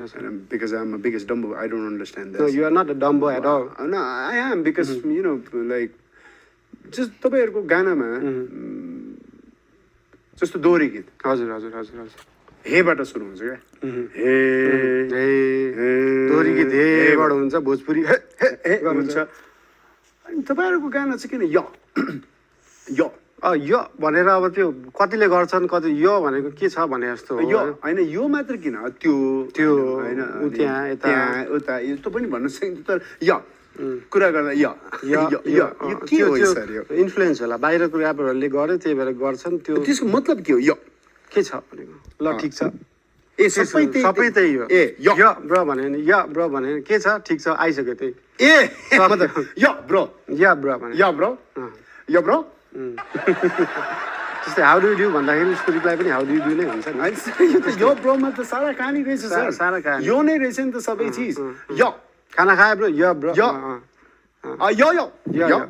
And because I'm a biggest dumbo, I don't understand No, this. you are not a Dumbo at all. No, I am because like just तपाईँहरूको गानामा जस्तो दोहोरी गीत हजुर हजुर हजुर हजुर हेबाट सुरु हुन्छ क्या हे ए दोहोरी गीत हेबाट हुन्छ भोजपुरी हे हे हुन्छ अनि तपाईँहरूको गाना चाहिँ किन य य यो भनेर अब त्यो कतिले गर्छन् कति यो भनेको के छ भने जस्तो हो यो होइन यो मात्र किन त्यो त्यो होइन उ त्यहाँ यता त्यहाँ उता यस्तो पनि भन्न सकिन्छ तर य कुरा गर्दा य यो यो के हो सर यो इन्फ्लुएन्स होला बाहिरको ऱ्यापरहरूले गरे त्यही भएर गर्छन् त्यो त्यसको मतलब के हो य के छ भनेको ल ठिक छ ए सबै त्यही हो ए य ब्रो भने नि य ब्रो भने के छ ठिक छ आइसक्यो त्यही ए मतलब य ब्रो या ब्रो भने य ब्रो य ब्रो जस्तै हाउ डु यु डु भन्दाखेरि उसको रिप्लाई पनि हाउ डु यु डु नै हुन्छ नि यो ब्रोमा त सारा कहानी रहेछ सर सारा कहानी यो नै रहेछ नि त सबै चिज य खाना खाए ब्रो य ब्रो य यो यो य